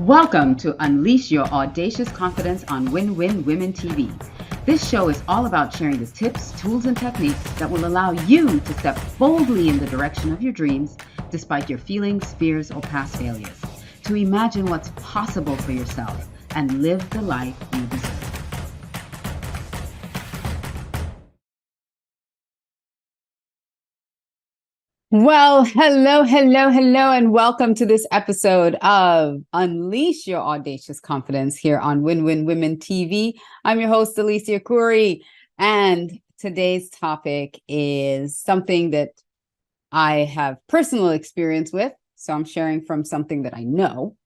Welcome to Unleash Your Audacious Confidence on Win-Win Women TV. This show is all about sharing the tips, tools, and techniques that will allow you to step boldly in the direction of your dreams despite your feelings, fears, or past failures, to imagine what's possible for yourself and live the life you deserve. Well, hello, and welcome to this episode of Unleash Your Audacious Confidence here on Win-Win Women TV. I'm your host, Alicia Couri, and today's topic is something that I have personal experience with, so I'm sharing from something that I know,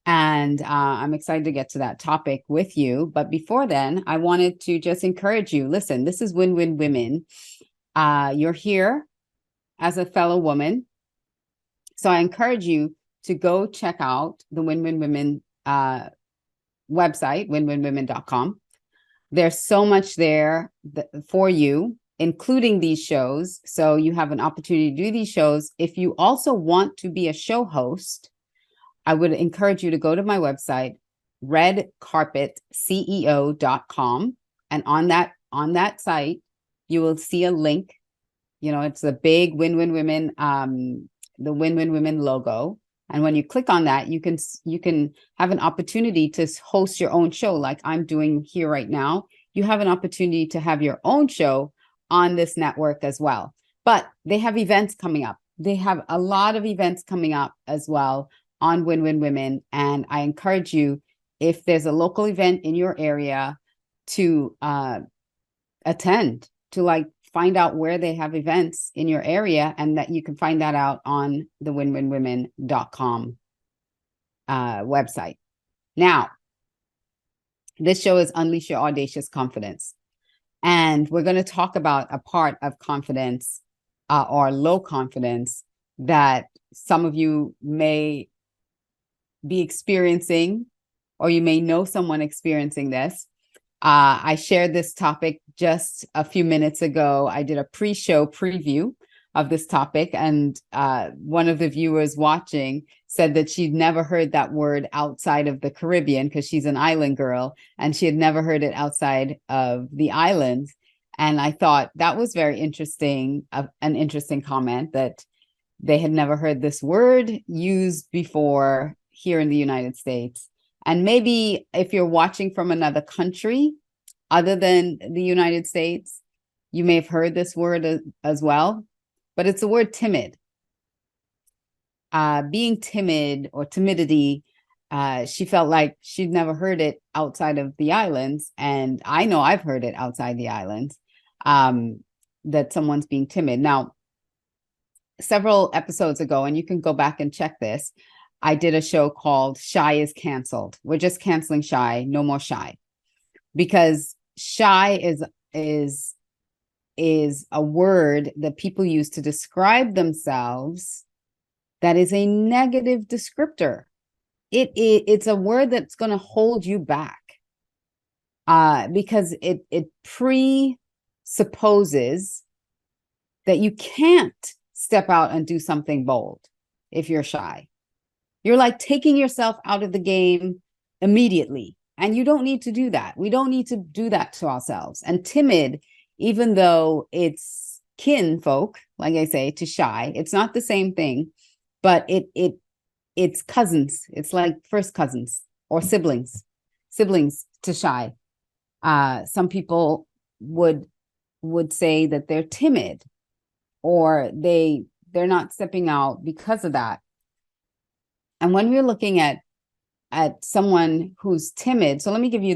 and I'm excited to get to that topic with you. But before then, I wanted to just encourage you. Listen, this is Win-Win Women. You're here as a fellow woman. So I encourage you to go check out the Win-Win Women website, winwinwomen.com. There's so much there for you, including these shows. So you have an opportunity to do these shows. If you also want to be a show host, I would encourage you to go to my website, redcarpetceo.com. And on that site, you will see a link. You know, it's a big Win-Win Women, the Win-Win Women logo. And when you click on that, you can have an opportunity to host your own show like I'm doing here right now. You have an opportunity to have your own show on this network as well. But they have events coming up. They have a lot of events coming up as well on Win-Win Women. And I encourage you, if there's a local event in your area, to attend, to find out where they have events in your area, and that you can find that out on the winwinwomen.com website. Now, this show is Unleash Your Audacious Confidence. And we're going to talk about a part of confidence or low confidence that some of you may be experiencing, or you may know someone experiencing this. I shared this topic just a few minutes ago. I did a pre-show preview of this topic, and one of the viewers watching said that she'd never heard that word outside of the Caribbean because she's an island girl, and she had never heard it outside of the islands. And I thought that was very interesting, an interesting comment, that they had never heard this word used before here in the United States. And maybe if you're watching from another country other than the United States, you may have heard this word as well, but it's the word timid. Being timid or timidity, she felt like she'd never heard it outside of the islands. And I know I've heard it outside the islands, that someone's being timid. Now, several episodes ago, and you can go back and check this, I did a show called Shy is Canceled. We're just canceling shy, no more shy. Because shy is a word that people use to describe themselves that is a negative descriptor. It's a word that's going to hold you back because it presupposes that you can't step out and do something bold if you're shy. You're like taking yourself out of the game immediately. And you don't need to do that. We don't need to do that to ourselves. And timid, even though it's kinfolk, like I say, to shy, it's not the same thing, but it's cousins. It's like first cousins or siblings to shy. Some people would say that they're timid, or they're not stepping out because of that. And when we're looking at someone who's timid, so let me give you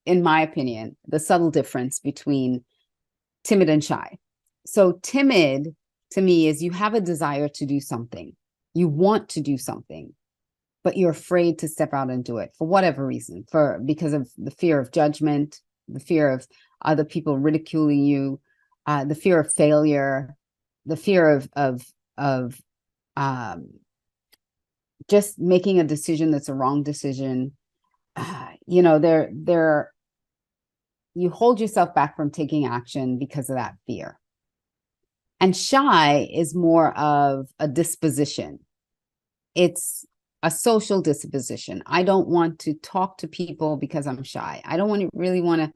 in my opinion, the subtle difference between timid and shy. So timid to me is you have a desire to do something. You want to do something, but you're afraid to step out and do it for whatever reason, because of the fear of judgment, the fear of other people ridiculing you, the fear of failure, the fear of just making a decision that's a wrong decision. You hold yourself back from taking action because of that fear. And shy is more of a disposition. It's a social disposition. I don't want to talk to people because I'm shy. I don't really want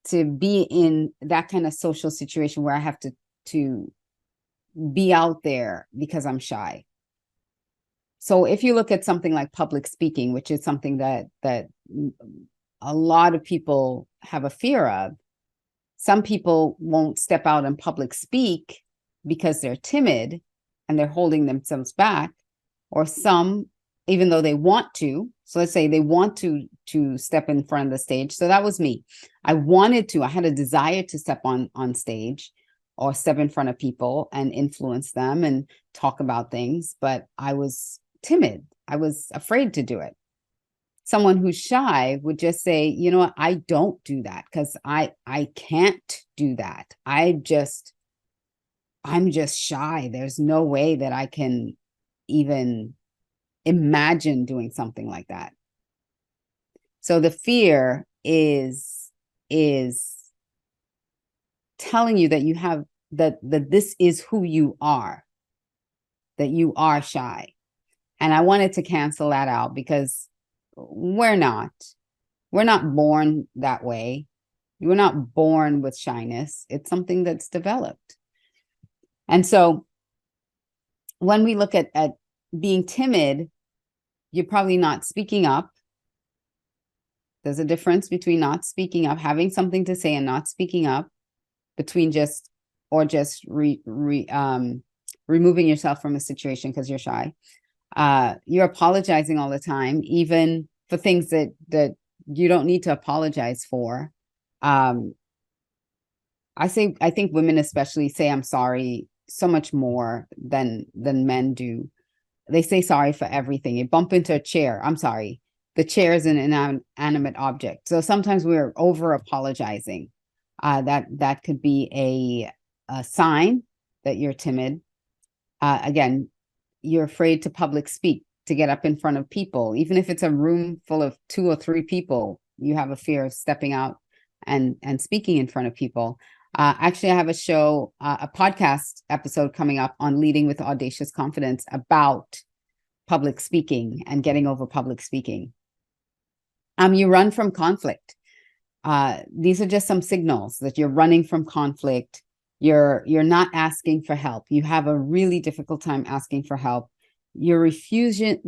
to be in that kind of social situation where I have to be out there because I'm shy. So if you look at something like public speaking, which is something that a lot of people have a fear of, some people won't step out and public speak because they're timid and they're holding themselves back, or some, even though they want to. So let's say they want to step in front of the stage. So that was me. I had a desire to step on stage or step in front of people and influence them and talk about things, but I was timid. I was afraid to do it. Someone who's shy would just say, you know what, I don't do that because I can't do that. I'm just shy. There's no way that I can even imagine doing something like that. So the fear is telling you that you have that this is who you are, that you are shy. And I wanted to cancel that out because we're not born that way. We're not born with shyness. It's something that's developed. And so when we look at being timid, you're probably not speaking up. There's a difference between not speaking up, having something to say, and not speaking up, between removing yourself from a situation because you're shy. You're apologizing all the time, even for things that you don't need to apologize for. I think women especially say I'm sorry so much more than men do. They say sorry for everything. You bump into a chair, I'm sorry. The chair is an inanimate object. So sometimes we're over apologizing. That could be a sign that you're timid. Again, you're afraid to public speak, to get up in front of people. Even if it's a room full of 2 or 3 people, you have a fear of stepping out and speaking in front of people. Actually, I have a podcast episode coming up on leading with audacious confidence about public speaking and getting over public speaking. You run from conflict. These are just some signals that you're running from conflict. You're not asking for help. You have a really difficult time asking for help. You're refusing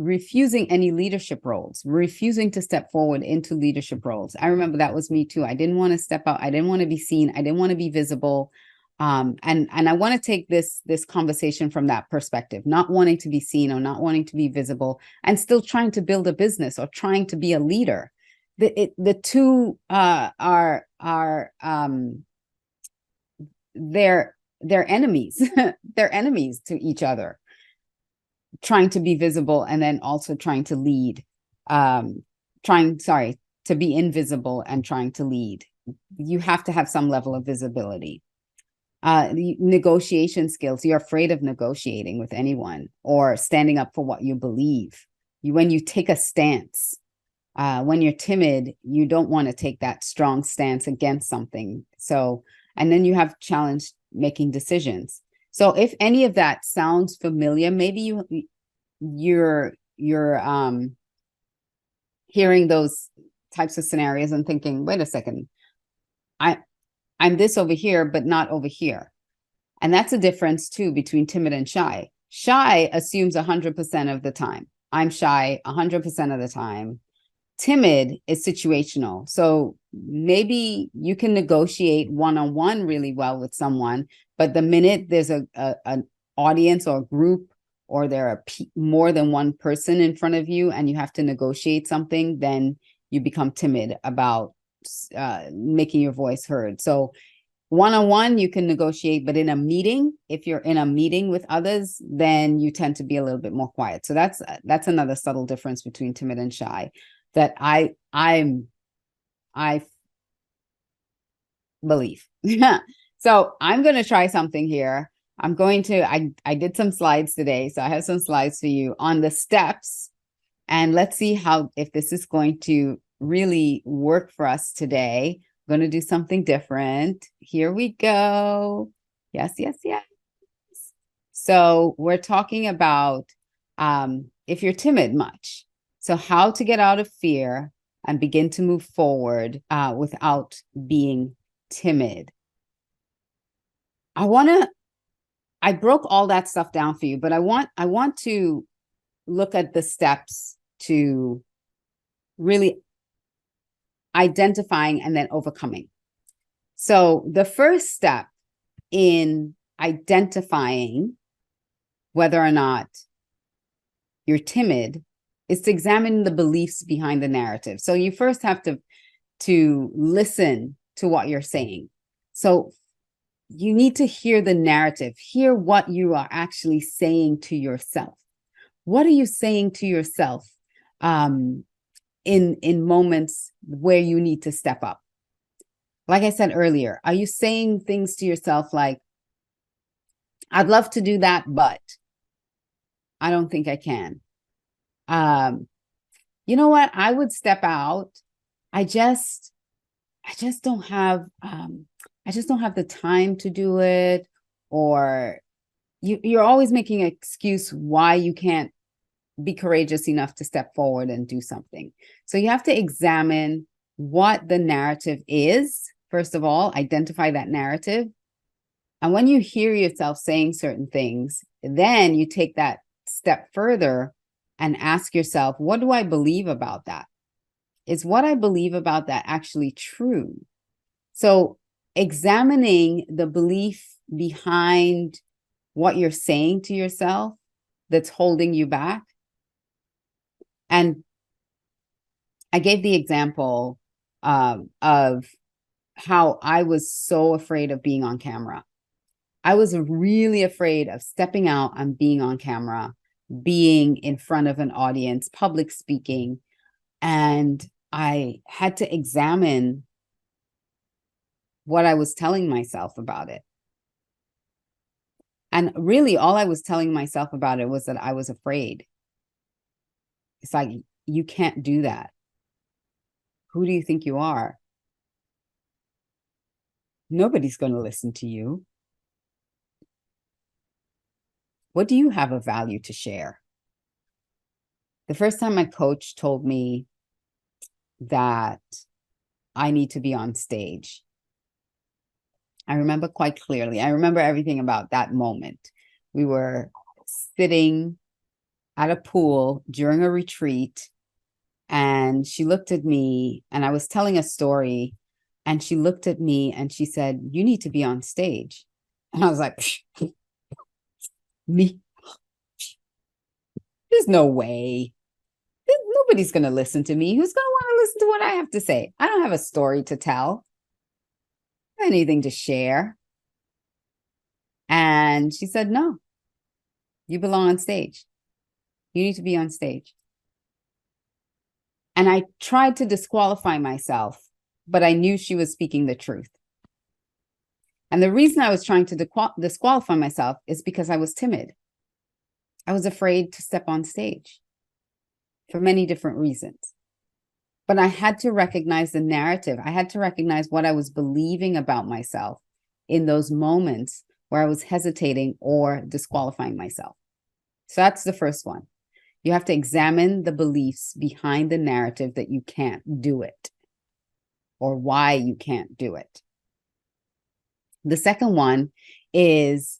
any leadership roles, refusing to step forward into leadership roles. I remember that was me too. I didn't want to step out. I didn't want to be seen. I didn't want to be visible. And I want to take this conversation from that perspective, not wanting to be seen or not wanting to be visible, and still trying to build a business or trying to be a leader. The two are they're enemies. They're enemies to each other. Trying to be visible and then also trying to lead. To be invisible and trying to lead. You have to have some level of visibility. The negotiation skills. You're afraid of negotiating with anyone or standing up for what you believe. When you take a stance, when you're timid, you don't want to take that strong stance against something. So, and then you have challenge making decisions. So if any of that sounds familiar, maybe you're hearing those types of scenarios and thinking, wait a second, I'm this over here, but not over here. And that's a difference too between timid and shy. Shy assumes 100% of the time. I'm shy 100% of the time. Timid is situational. So maybe you can negotiate one-on-one really well with someone, but the minute there's an audience or group, or there are more than one person in front of you and you have to negotiate something, then you become timid about making your voice heard. So one-on-one, you can negotiate, but in a meeting, if you're in a meeting with others, then you tend to be a little bit more quiet. So that's another subtle difference between timid and shy that I believe. So I'm going to try something here. I did some slides today, so I have some slides for you on the steps, and let's see if this is going to really work for us today. I'm going to do something different. Here we go. Yes. So we're talking about if you're timid much. So how to get out of fear and begin to move forward without being timid. I broke all that stuff down for you, but I want to look at the steps to really identifying and then overcoming. So the first step in identifying whether or not you're timid is to examine the beliefs behind the narrative. So you first have to listen to what you're saying. So you need to hear the narrative, hear what you are actually saying to yourself. What are you saying to yourself in moments where you need to step up? Like I said earlier, are you saying things to yourself like, I'd love to do that, but I don't think I can. You know what? I would step out. I just don't have the time to do it. Or you're always making an excuse why you can't be courageous enough to step forward and do something. So you have to examine what the narrative is. First of all, identify that narrative. And when you hear yourself saying certain things, then you take that step further and ask yourself, what do I believe about that? Is what I believe about that actually true? So examining the belief behind what you're saying to yourself that's holding you back. And I gave the example of how I was so afraid of being on camera. I was really afraid of stepping out and being on camera, being in front of an audience, public speaking. And I had to examine what I was telling myself about it. And really, all I was telling myself about it was that I was afraid. It's like, you can't do that. Who do you think you are? Nobody's going to listen to you. What do you have of value to share? The first time my coach told me that I need to be on stage, I remember quite clearly. I remember everything about that moment. We were sitting at a pool during a retreat, and she looked at me, and I was telling a story, and she looked at me and she said, "You need to be on stage." And I was like, me? There's no way. Nobody's going to listen to me. Who's going to want to listen to what I have to say? I don't have a story to tell, anything to share. And she said, "No, you belong on stage. You need to be on stage." And I tried to disqualify myself, but I knew she was speaking the truth. And the reason I was trying to disqualify myself is because I was timid. I was afraid to step on stage for many different reasons. But I had to recognize the narrative. I had to recognize what I was believing about myself in those moments where I was hesitating or disqualifying myself. So that's the first one. You have to examine the beliefs behind the narrative that you can't do it or why you can't do it. The second one is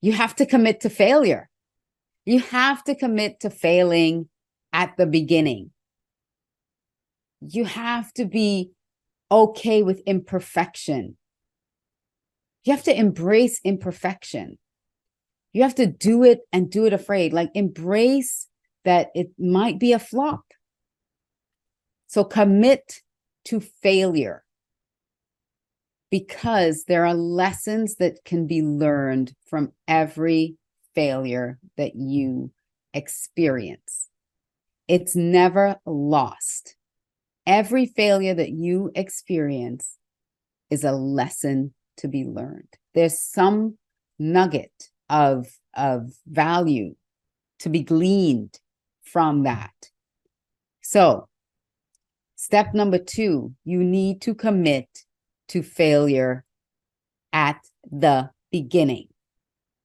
you have to commit to failure. You have to commit to failing at the beginning. You have to be okay with imperfection. You have to embrace imperfection. You have to do it and do it afraid. Like, embrace that it might be a flop. So commit to failure, because there are lessons that can be learned from every failure that you experience. It's never lost. Every failure that you experience is a lesson to be learned. There's some nugget of value to be gleaned from that. So, step number 2, you need to commit to failure at the beginning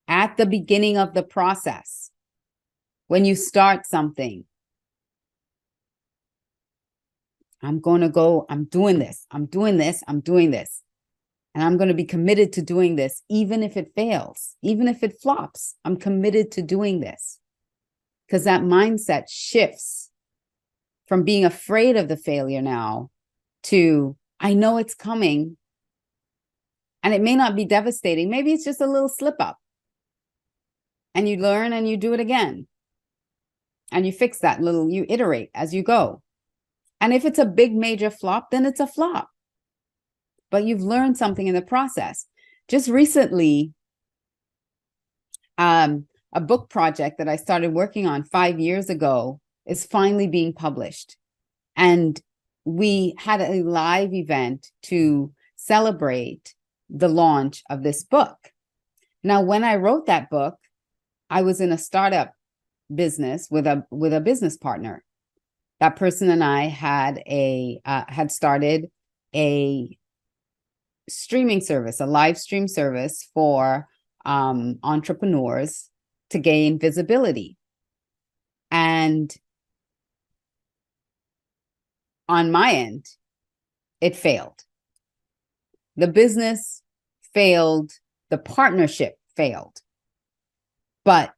of the process. When you start something, I'm doing this, I'm doing this, I'm doing this. And I'm going to be committed to doing this, even if it fails, even if it flops, I'm committed to doing this. Because that mindset shifts from being afraid of the failure now to, I know it's coming. And it may not be devastating. Maybe it's just a little slip up. And you learn and you do it again. And you fix that little, you iterate as you go. And if it's a big major flop, then it's a flop. But you've learned something in the process. Just recently, a book project that I started working on 5 years ago is finally being published. And we had a live event to celebrate the launch of this book. Now, when I wrote that book, I was in a startup business with a business partner. That person and I had started a streaming service, a live stream service for entrepreneurs to gain visibility. And on my end, it failed. The business failed, the partnership failed. But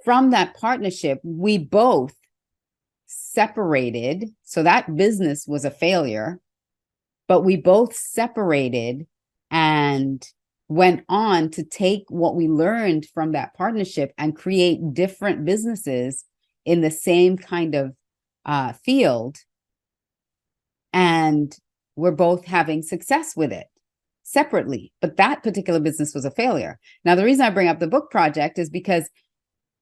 from that partnership, we both separated. So that business was a failure, but we both separated and went on to take what we learned from that partnership and create different businesses in the same kind of field. And we're both having success with it separately. But that particular business was a failure. Now, the reason I bring up the book project is because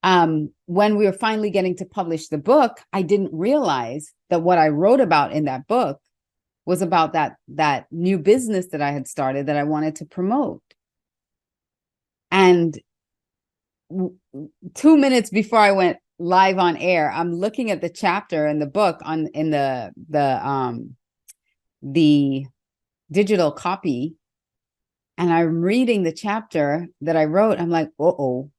when we were finally getting to publish the book, I didn't realize that what I wrote about in that book was about that new business that I had started that I wanted to promote. And 2 minutes before I went live on air, I'm looking at the chapter in the book in the digital copy, and I'm reading the chapter that I wrote. I'm like, uh-oh,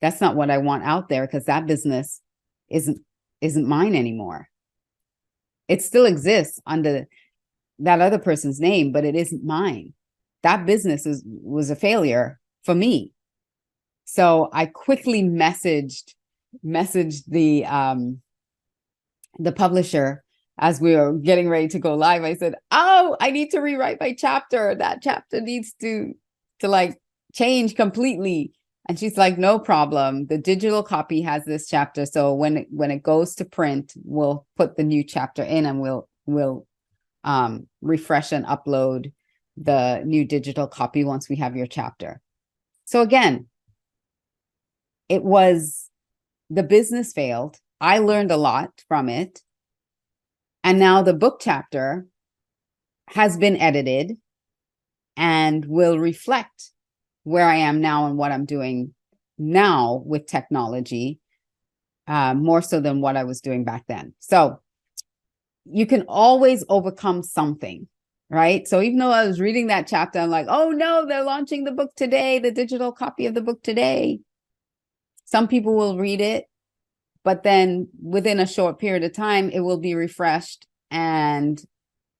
that's not what I want out there, because that business isn't mine anymore. It still exists under that other person's name, but it isn't mine. That business was a failure for me. So I quickly messaged the publisher as we were getting ready to go live. I said, "Oh, I need to rewrite my chapter. That chapter needs to like change completely." And she's like, "No problem. The digital copy has this chapter. So when it goes to print, we'll put the new chapter in, and we'll refresh and upload the new digital copy once we have your chapter." So again, the business failed. I learned a lot from it. And now the book chapter has been edited and will reflect where I am now and what I'm doing now with technology, more so than what I was doing back then. So you can always overcome something, right? So even though I was reading that chapter, I'm like, oh no, they're launching the book today, the digital copy of the book today. Some people will read it, but then within a short period of time, it will be refreshed and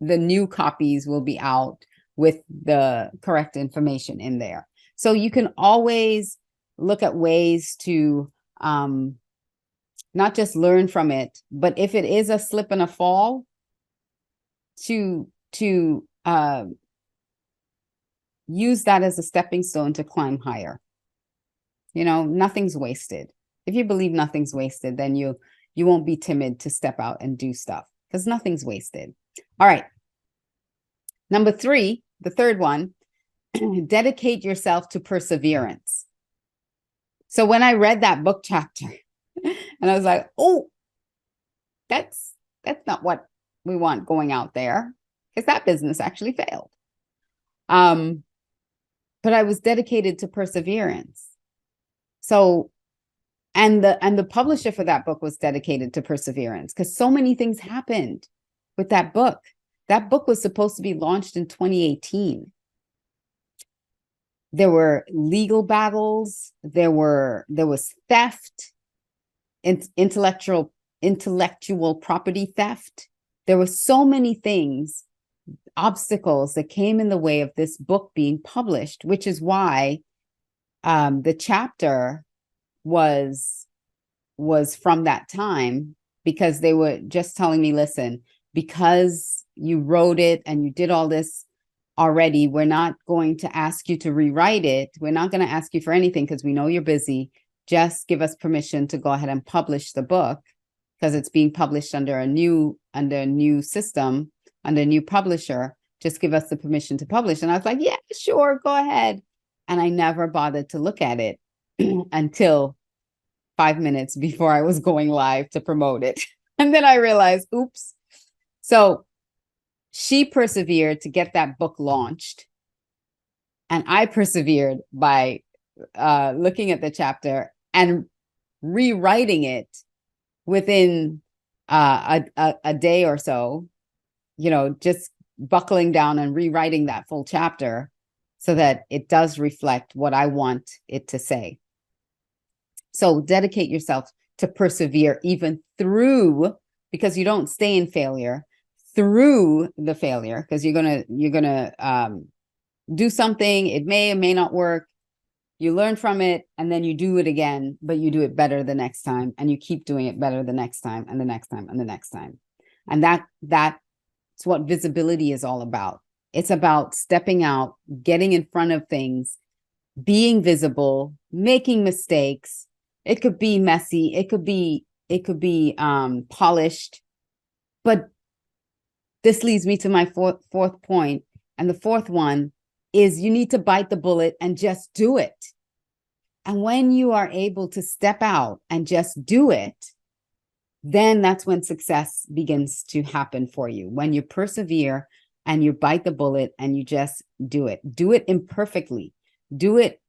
the new copies will be out with the correct information in there. So you can always look at ways to not just learn from it, but if it is a slip and a fall, to use that as a stepping stone to climb higher. Nothing's wasted. If you believe nothing's wasted, then you won't be timid to step out and do stuff, because nothing's wasted. All right. Number 3, the third one, dedicate yourself to perseverance. So when I read that book chapter and I was like, oh, that's not what we want going out there, because that business actually failed. But I was dedicated to perseverance. So, and the publisher for that book was dedicated to perseverance, because so many things happened with that book. That book was supposed to be launched in 2018. There were legal battles. There was theft. intellectual property theft. There were so many things, obstacles that came in the way of this book being published, which is why the chapter was from that time, because they were just telling me, listen, because you wrote it and you did all this already, we're not going to ask you to rewrite it. We're not going to ask you for anything because we know you're busy. Just give us permission to go ahead and publish the book, because it's being published under a new system, under a new publisher. Just give us the permission to publish. And I was like, yeah, sure, go ahead. And I never bothered to look at it until 5 minutes before I was going live to promote it. And then I realized, oops. So she persevered to get that book launched. And I persevered by looking at the chapter and rewriting it within a day or so, just buckling down and rewriting that full chapter so that it does reflect what I want it to say. So dedicate yourself to persevere even through, because you don't stay in failure, through the failure, because you're gonna do something. It may or may not work. You learn from it, and then you do it again, but you do it better the next time, and you keep doing it better the next time, and the next time, and the next time. And that's what visibility is all about. It's about stepping out, getting in front of things, being visible, making mistakes. It could be messy. It could be polished. But this leads me to my fourth point. And the fourth one is you need to bite the bullet and just do it. And when you are able to step out and just do it, then that's when success begins to happen for you. When you persevere and you bite the bullet and you just do it. Do it imperfectly. Do it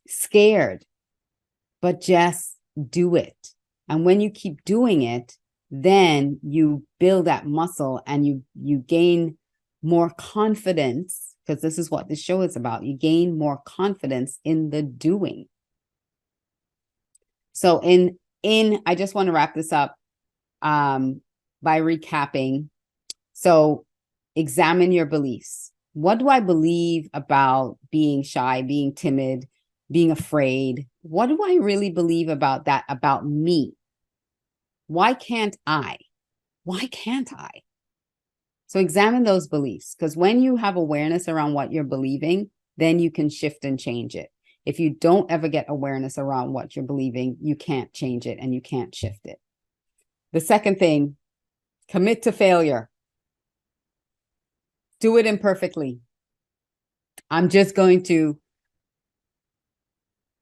scared, but just do it. And when you keep doing it, then you build that muscle and you gain more confidence, because this is what this show is about. You gain more confidence in the doing. So I just want to wrap this up by recapping. So examine your beliefs. What do I believe about being shy, being timid, being afraid? What do I really believe about that, about me? Why can't I? Why can't I? So examine those beliefs, because when you have awareness around what you're believing, then you can shift and change it. If you don't ever get awareness around what you're believing, you can't change it and you can't shift it. The second thing, commit to failure. Do it imperfectly. I'm just going to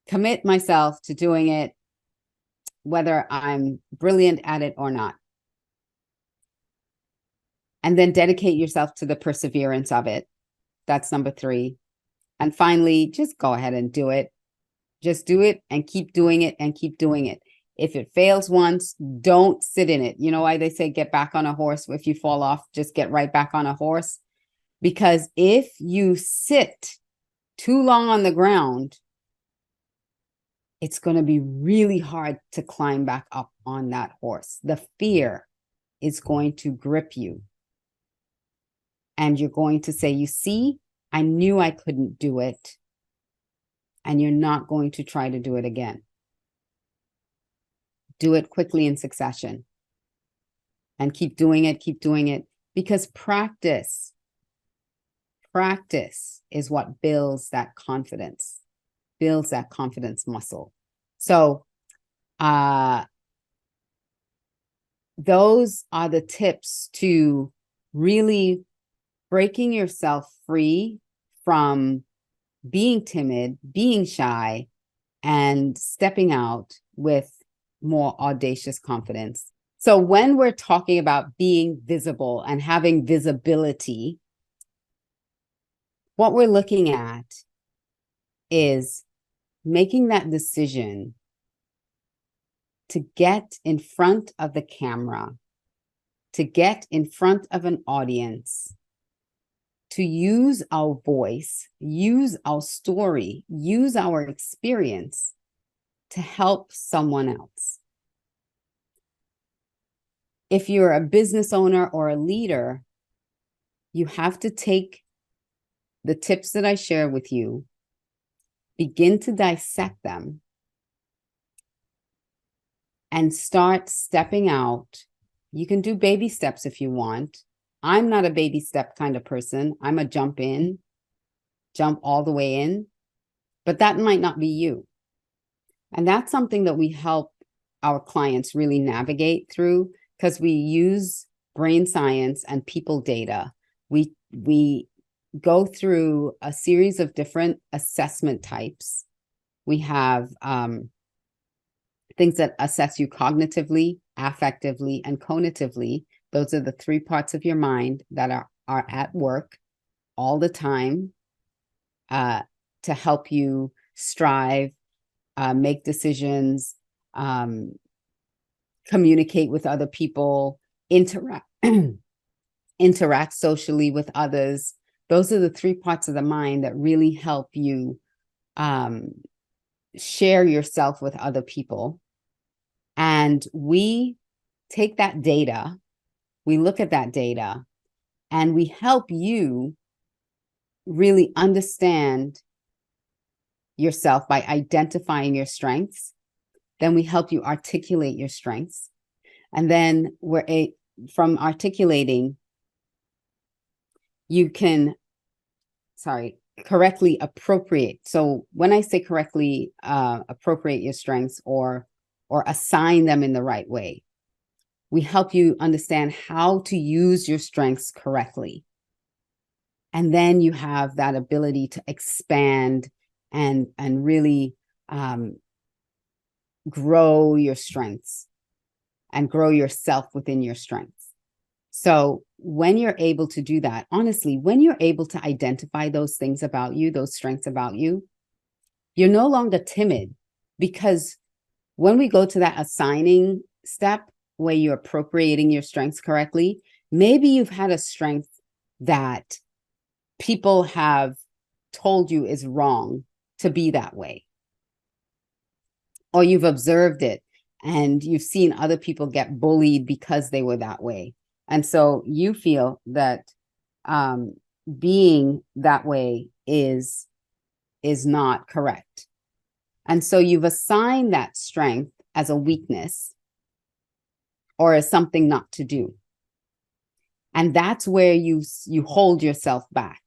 commit myself to doing it, whether I'm brilliant at it or not. And then dedicate yourself to the perseverance of it. That's number 3. And finally, just go ahead and do it. Just do it and keep doing it and keep doing it. If it fails once, don't sit in it. You know why they say get back on a horse? If you fall off, just get right back on a horse. Because if you sit too long on the ground, it's going to be really hard to climb back up on that horse. The fear is going to grip you. And you're going to say, you see, I knew I couldn't do it. And you're not going to try to do it again. Do it quickly in succession. And keep doing it, because practice is what builds that confidence muscle. So those are the tips to really breaking yourself free from being timid, being shy, and stepping out with more audacious confidence. So when we're talking about being visible and having visibility, what we're looking at is making that decision to get in front of the camera, to get in front of an audience, to use our voice, use our story, use our experience to help someone else. if you're a business owner or a leader, you have to take the tips that I share with you, begin to dissect them, and start stepping out. You can do baby steps if you want. I'm not a baby step kind of person. I'm a jump all the way in, but that might not be you. And that's something that we help our clients really navigate through, because we use brain science and people data. We go through a series of different assessment types. We have things that assess you cognitively, affectively, and cognitively. Those are the 3 parts of your mind that are at work all the time to help you strive, make decisions, communicate with other people, interact socially with others. Those are the 3 parts of the mind that really help you share yourself with other people. And we take that data, we look at that data, and we help you really understand yourself by identifying your strengths. Then we help you articulate your strengths. And then from articulating, you can, correctly appropriate. So when I say correctly appropriate your strengths or assign them in the right way, we help you understand how to use your strengths correctly. And then you have that ability to expand and really grow your strengths and grow yourself within your strengths. So when you're able to do that, honestly, when you're able to identify those things about you, those strengths about you, you're no longer timid, because when we go to that assigning step where you're appropriating your strengths correctly, maybe you've had a strength that people have told you is wrong to be that way. Or you've observed it and you've seen other people get bullied because they were that way. And so you feel that being that way is not correct. And so you've assigned that strength as a weakness or as something not to do. And that's where you hold yourself back.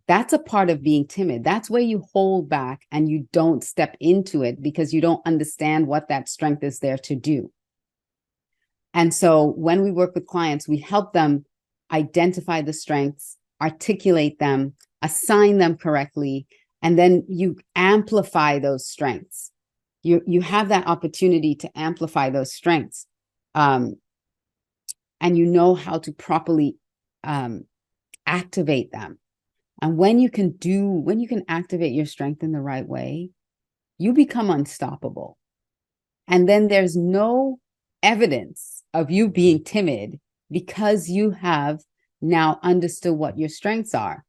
That's a part of being timid. That's where you hold back and you don't step into it because you don't understand what that strength is there to do. And so when we work with clients, we help them identify the strengths, articulate them, assign them correctly, and then you amplify those strengths. You have that opportunity to amplify those strengths. And you know how to properly activate them. And when you can activate your strength in the right way, you become unstoppable. And then there's no evidence of you being timid because you have now understood what your strengths are.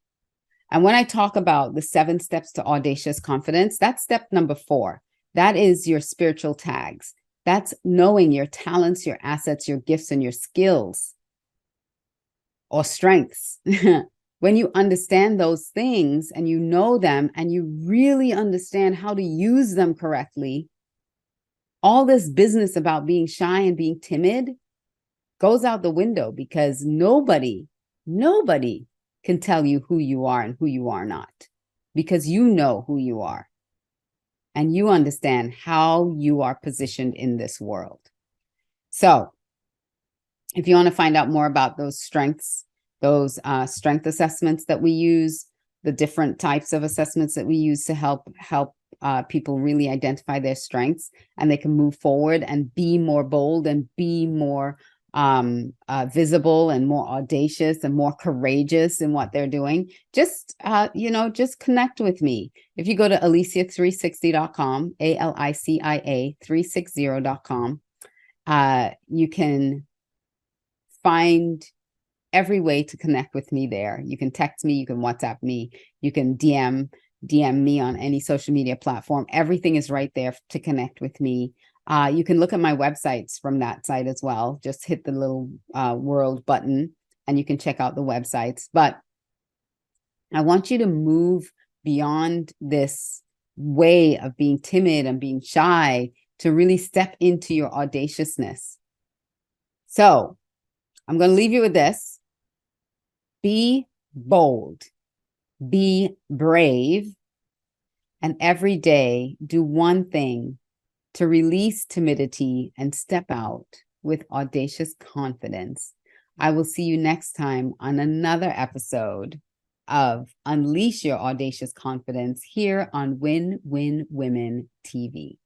And when I talk about the 7 steps to audacious confidence, that's step number 4. That is your spiritual tags. That's knowing your talents, your assets, your gifts, and your skills or strengths. When you understand those things and you know them and you really understand how to use them correctly, all this business about being shy and being timid goes out the window, because nobody can tell you who you are and who you are not, because you know who you are and you understand how you are positioned in this world. So if you want to find out more about those strengths, those strength assessments that we use, the different types of assessments that we use to help people really identify their strengths, and they can move forward and be more bold and be more visible and more audacious and more courageous in what they're doing, just connect with me. If you go to alicia360.com, ALICIA 360.com, you can find every way to connect with me there. You can text me, you can WhatsApp me, you can DM me on any social media platform. Everything is right there to connect with me. You can look at my websites from that site as well. Just hit the little world button and you can check out the websites. But I want you to move beyond this way of being timid and being shy to really step into your audaciousness. So I'm going to leave you with this. Be bold, be brave, and every day do one thing to release timidity and step out with audacious confidence. I will see you next time on another episode of Unleash Your Audacious Confidence here on Win Win Women TV.